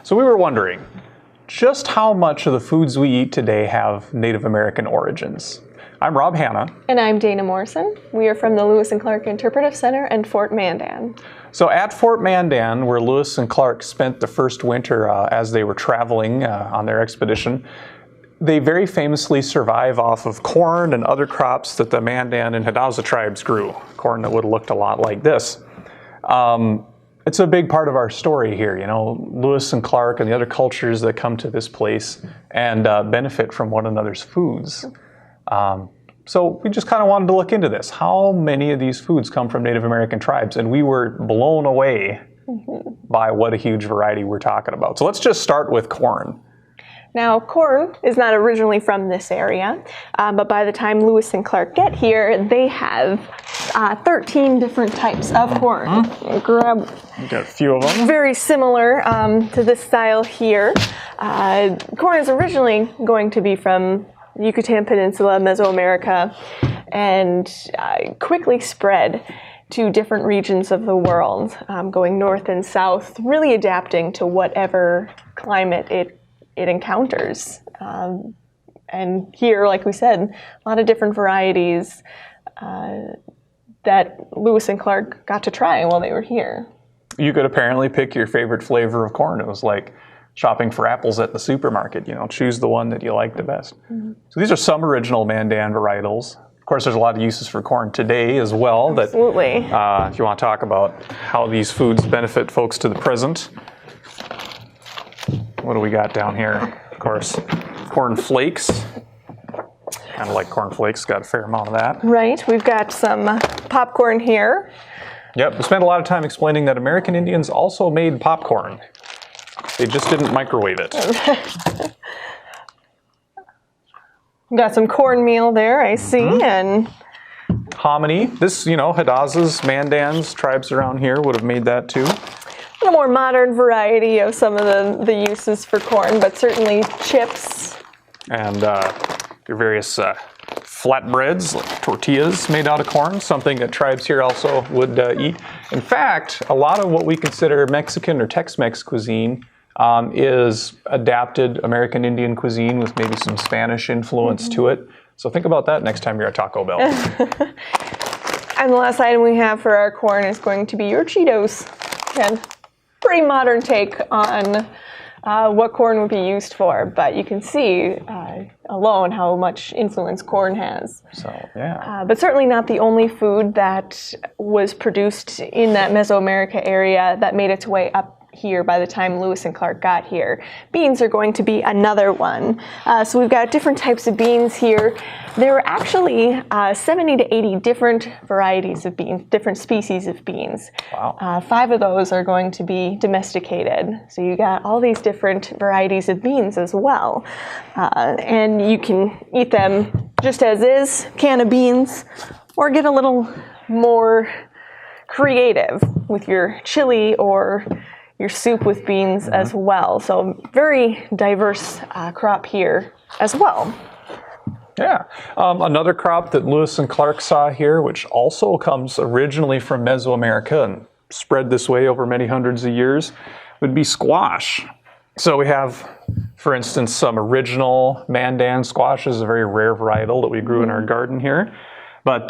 So we were wondering, just how much of the foods we eat today have Native American origins? I'm Rob Hanna. And I'm Dana Morrison. We are from the Lewis and Clark Interpretive Center in Fort Mandan. So at Fort Mandan, where Lewis and Clark spent the first winter as they were traveling on their expedition, they very famously survive off of corn and other crops that the Mandan and Hidatsa tribes grew. Corn that would have looked a lot like this. It's a big part of our story here, you know, Lewis and Clark and the other cultures that come to this place and benefit from one another's foods. So we just kind of wanted to look into this. How many of these foods come from Native American tribes? And we were blown away by what a huge variety we're talking about. So let's just start with corn. Now, corn is not originally from this area, but by the time Lewis and Clark get here, they have 13 different types of corn. Got a few of them. Very similar to this style here. Corn is originally going to be from Yucatan Peninsula, Mesoamerica, and quickly spread to different regions of the world, going north and south, really adapting to whatever climate it encounters. And here, like we said, a lot of different varieties that Lewis and Clark got to try while they were here. You could apparently pick your favorite flavor of corn. It was like shopping for apples at the supermarket, you know, choose the one that you like the best. So these are some original Mandan varietals. Of course, there's a lot of uses for corn today as well. Absolutely. If you want to talk about how these foods benefit folks to the present. What do we got down here? Of course, corn flakes. Kind of like corn flakes, got a fair amount of that. Right, we've got some popcorn here. Yep, we spent a lot of time explaining that American Indians also made popcorn. They just didn't microwave it. Got some cornmeal there, I see, and hominy. This, you know, Hidatsas, Mandans, tribes around here would have made that too. A more modern variety of some of the uses for corn, but certainly chips. And your various flatbreads, like tortillas made out of corn, something that tribes here also would eat. In fact, a lot of what we consider Mexican or Tex-Mex cuisine is adapted American Indian cuisine with maybe some Spanish influence to it. So think about that next time you're at Taco Bell. And the last item we have for our corn is going to be your Cheetos. And pretty modern take on what corn would be used for, but you can see alone how much influence corn has. So, yeah. But certainly not the only food that was produced in that Mesoamerica area that made its way up here by the time Lewis and Clark got here. Beans are going to be another one. So we've got different types of beans here. There are actually 70 to 80 different varieties of beans, different species of beans. Wow. 5 of those are going to be domesticated. So you got all these different varieties of beans as well. And you can eat them just as is, can of beans, or get a little more creative with your chili or your soup with beans as well. So very diverse crop here as well. Yeah. Another crop that Lewis and Clark saw here, which also comes originally from Mesoamerica and spread this way over many hundreds of years, would be squash. So we have, for instance, some original Mandan squash. Is a very rare varietal that we grew in our garden here. But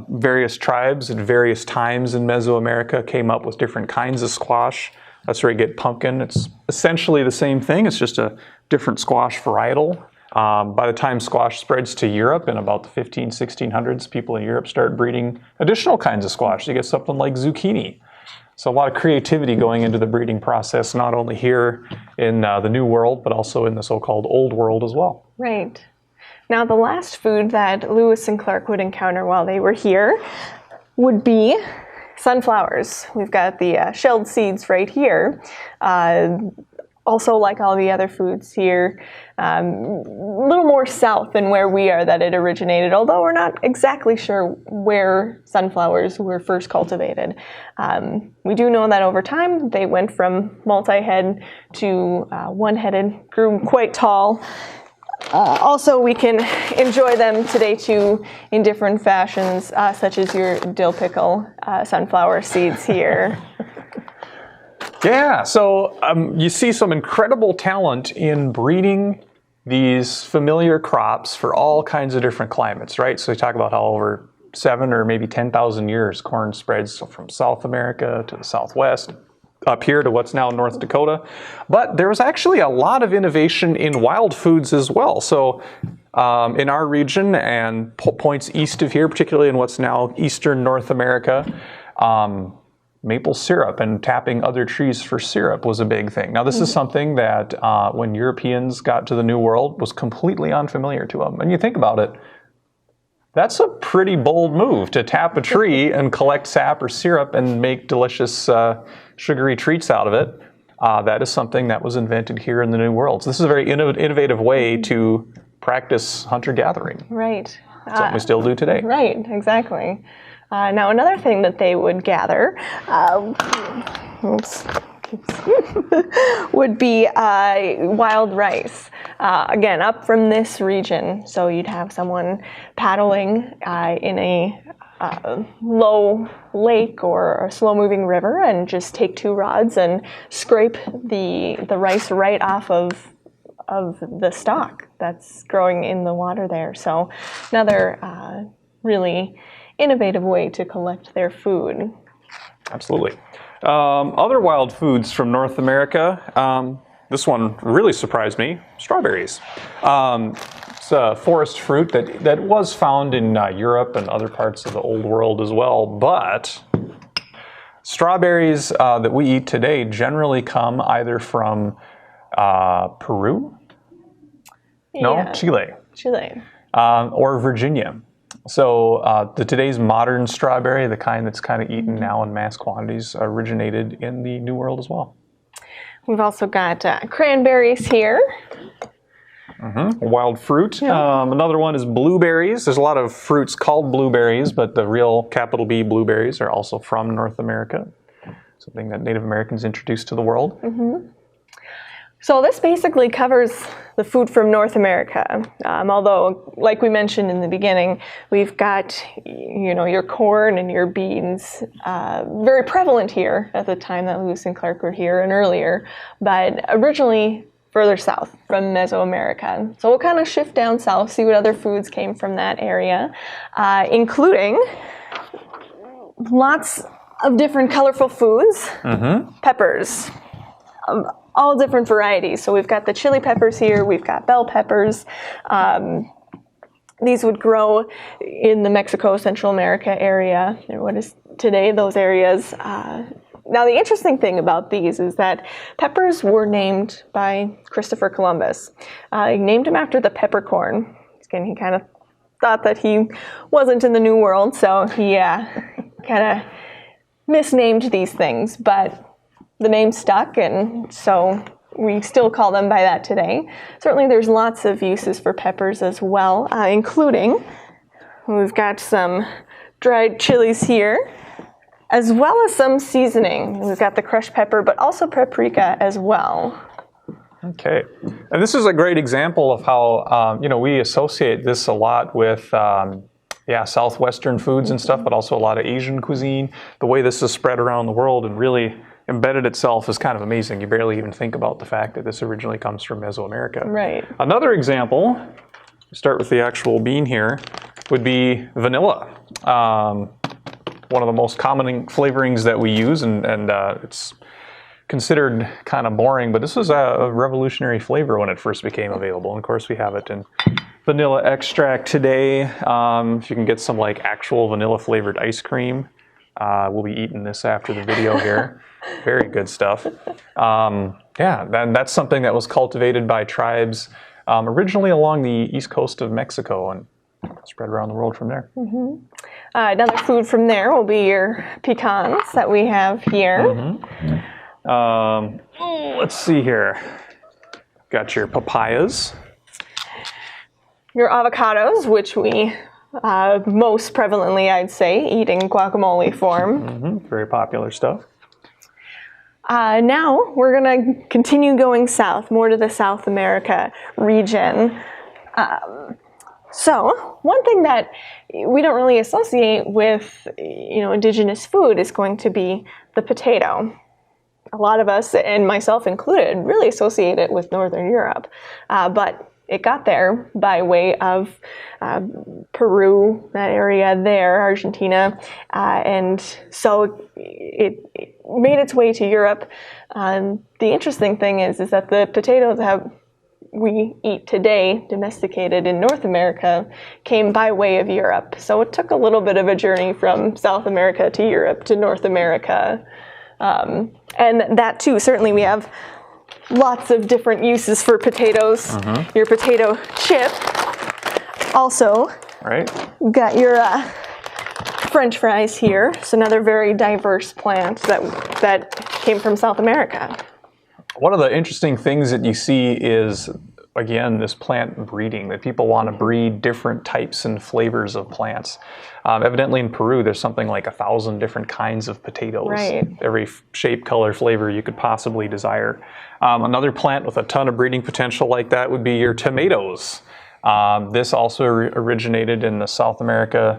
various tribes at various times in Mesoamerica came up with different kinds of squash. That's where you get pumpkin. It's essentially the same thing. It's just a different squash varietal. By the time squash spreads to Europe in about the 1600s, people in Europe start breeding additional kinds of squash. You get something like zucchini. So a lot of creativity going into the breeding process, not only here in the New World, but also in the so-called Old World as well. Right. Now, the last food that Lewis and Clark would encounter while they were here would be sunflowers. We've got the shelled seeds right here. Also, like all the other foods here, a little more south than where we are that it originated, although we're not exactly sure where sunflowers were first cultivated. We do know that over time they went from multi-head to one-headed, grew quite tall. Also, we can enjoy them today too in different fashions, such as your dill pickle sunflower seeds here. Yeah, so you see some incredible talent in breeding these familiar crops for all kinds of different climates, right? So we talk about how over 7 or maybe 10,000 years corn spreads from South America to the Southwest, up here to what's now North Dakota. But there was actually a lot of innovation in wild foods as well. So in our region and points east of here, particularly in what's now eastern North America, maple syrup and tapping other trees for syrup was a big thing. Now, this is something that when Europeans got to the New World was completely unfamiliar to them. And you think about it, that's a pretty bold move to tap a tree and collect sap or syrup and make delicious sugary treats out of it. That is something that was invented here in the New World. So this is a very innovative way to practice hunter-gathering. Right. Something we still do today. Right, exactly. Now, another thing that they would gather would be wild rice. Again, up from this region. So you'd have someone paddling in a low lake or a slow-moving river and just take 2 rods and scrape the rice right off of the stalk that's growing in the water there. So another really innovative way to collect their food. Absolutely. Other wild foods from North America. This one really surprised me. Strawberries. It's a forest fruit that was found in Europe and other parts of the Old World as well. But strawberries that we eat today generally come either from Peru? No, Chile. Or Virginia. So today's modern strawberry, the kind that's kind of eaten now in mass quantities, originated in the New World as well. We've also got cranberries here. Wild fruit. Yeah. Another one is blueberries. There's a lot of fruits called blueberries, but the real capital B blueberries are also from North America. Something that Native Americans introduced to the world. So this basically covers the food from North America. Although, like we mentioned in the beginning, we've got, your corn and your beans very prevalent here at the time that Lewis and Clark were here and earlier, but originally further south from Mesoamerica. So we'll kind of shift down south, see what other foods came from that area, including lots of different colorful foods, peppers. All different varieties. So we've got the chili peppers here, we've got bell peppers. These would grow in the Mexico, Central America area, what is today those areas. Now the interesting thing about these is that peppers were named by Christopher Columbus. He named them after the peppercorn. Again, he kind of thought that he wasn't in the New World, so he kind of misnamed these things, but the name stuck, and so we still call them by that today. Certainly there's lots of uses for peppers as well, including, we've got some dried chilies here, as well as some seasoning. We've got the crushed pepper, but also paprika as well. Okay, and this is a great example of how, we associate this a lot with Southwestern foods and stuff, but also a lot of Asian cuisine. The way this is spread around the world and really embedded itself is kind of amazing. You barely even think about the fact that this originally comes from Mesoamerica. Right. Another example, start with the actual bean here, would be vanilla. One of the most common flavorings that we use, and it's considered kind of boring, but this was a revolutionary flavor when it first became available. And of course, we have it in vanilla extract today. If you can get some actual vanilla flavored ice cream, we'll be eating this after the video here. Very good stuff. That's something that was cultivated by tribes originally along the east coast of Mexico and spread around the world from there. Another food from there will be your pecans that we have here. Let's see here. Got your papayas. Your avocados, which we most prevalently, I'd say, eat in guacamole form. Very popular stuff. Now we're going to continue going south, more to the South America region. So one thing that we don't really associate with, indigenous food is going to be the potato. a lot of us, and myself included, really associate it with Northern Europe. But it got there by way of Peru, that area there, Argentina, and so it made its way to Europe. The interesting thing is that the potatoes that we eat today, domesticated in North America, came by way of Europe. So it took a little bit of a journey from South America to Europe to North America. And that too, certainly we have lots of different uses for potatoes. Your potato chip. Also, Right. you've got your French fries here. It's another very diverse plant that came from South America. One of the interesting things that you see is, again, this plant breeding, that people want to breed different types and flavors of plants. Evidently in Peru, there's something like 1,000 different kinds of potatoes. Right. Every shape, color, flavor you could possibly desire. Another plant with a ton of breeding potential like that would be your tomatoes. This also originated in the South America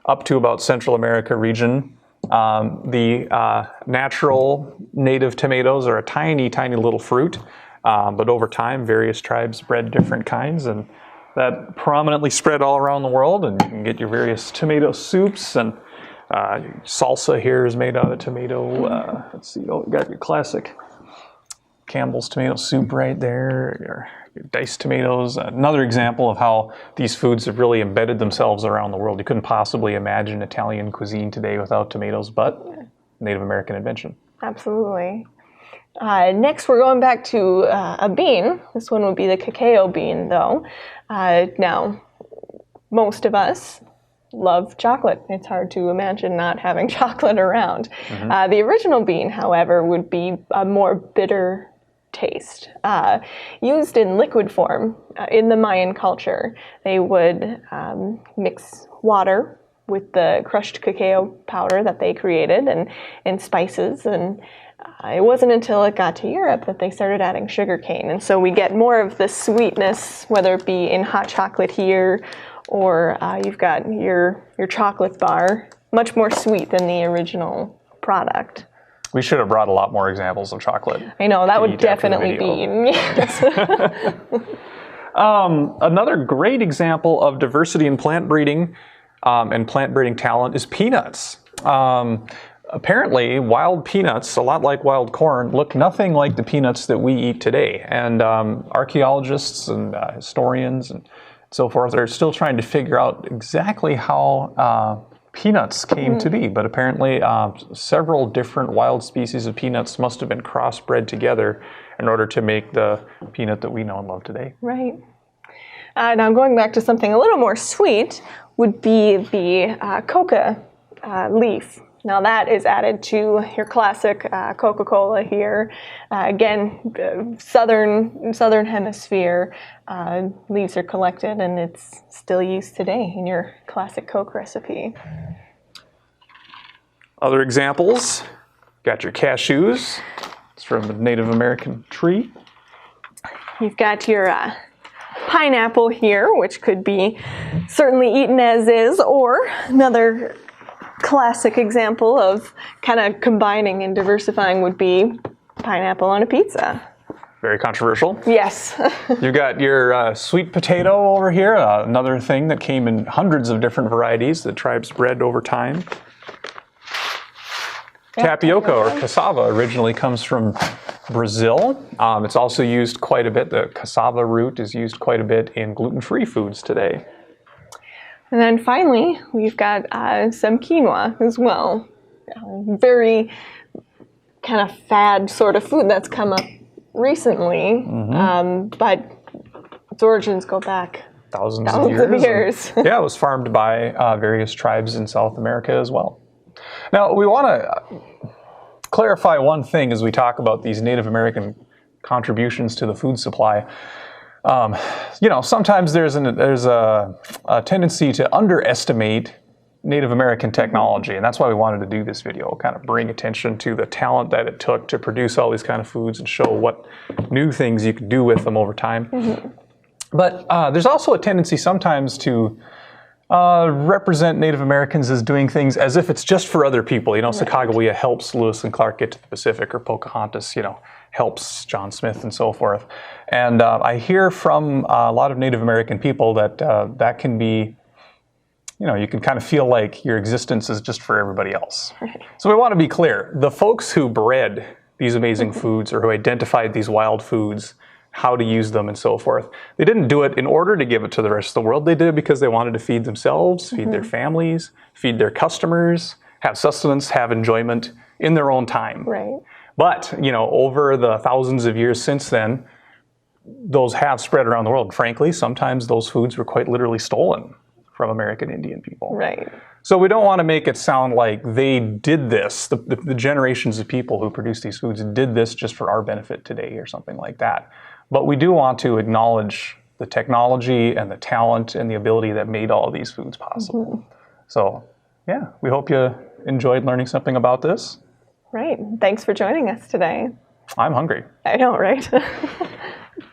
up to about Central America region. The natural native tomatoes are a tiny, tiny little fruit, but over time various tribes bred different kinds, and that prominently spread all around the world, and you can get your various tomato soups, and salsa here is made out of tomato. Let's see, you got your classic Campbell's tomato soup right there, your diced tomatoes. Another example of how these foods have really embedded themselves around the world. You couldn't possibly imagine Italian cuisine today without tomatoes, but Native American invention. Absolutely. Next, we're going back to a bean. This one would be the cacao bean, though. Now, most of us love chocolate. It's hard to imagine not having chocolate around. The original bean, however, would be a more bitter taste. Used in liquid form in the Mayan culture, they would mix water with the crushed cacao powder that they created and spices, and it wasn't until it got to Europe that they started adding sugar cane, and so we get more of the sweetness, whether it be in hot chocolate here or you've got your chocolate bar, much more sweet than the original product. We should have brought a lot more examples of chocolate. I know, that would definitely be. Yes. Another great example of diversity in plant breeding and plant breeding talent is peanuts. Apparently, wild peanuts, a lot like wild corn, look nothing like the peanuts that we eat today. And archaeologists and historians and so forth are still trying to figure out exactly how peanuts came to be. But apparently, several different wild species of peanuts must have been crossbred together in order to make the peanut that we know and love today. Right. Now, going back to something a little more sweet would be the coca leaf. Now that is added to your classic Coca-Cola here. Again, southern hemisphere, leaves are collected, and it's still used today in your classic Coke recipe. Other examples, got your cashews. It's from a Native American tree. You've got your pineapple here, which could be certainly eaten as is, or another classic example of kind of combining and diversifying would be pineapple on a pizza. Very controversial. Yes. You've got your sweet potato over here, another thing that came in hundreds of different varieties that tribes bred over time. Tapioca or cassava originally comes from Brazil. It's also used quite a bit. The cassava root is used quite a bit in gluten-free foods today. And then finally, we've got some quinoa as well. Very kind of fad sort of food that's come up recently, but its origins go back thousands of years. Yeah, it was farmed by various tribes in South America as well. Now, we want to clarify one thing as we talk about these Native American contributions to the food supply. Sometimes there's a tendency to underestimate Native American technology, and that's why we wanted to do this video, kind of bring attention to the talent that it took to produce all these kind of foods and show what new things you could do with them over time. But there's also a tendency sometimes to Represent Native Americans as doing things as if it's just for other people. You know, Sacagawea helps Lewis and Clark get to the Pacific, or Pocahontas, you know, helps John Smith and so forth. And I hear from a lot of Native American people that that can be, you know, you can kind of feel like your existence is just for everybody else. Right. So we want to be clear. The folks who bred these amazing foods, or who identified these wild foods, how to use them and so forth, they didn't do it in order to give it to the rest of the world. They did it because they wanted to feed themselves, feed their families, feed their customers, have sustenance, have enjoyment in their own time. Right. But, you know, over the thousands of years since then, those have spread around the world. Frankly, sometimes those foods were quite literally stolen from American Indian people. Right. So we don't want to make it sound like they did this, the generations of people who produced these foods did this just for our benefit today or something like that. But we do want to acknowledge the technology and the talent and the ability that made all of these foods possible. So, yeah, we hope you enjoyed learning something about this. Right. Thanks for joining us today. I'm hungry. I know, right?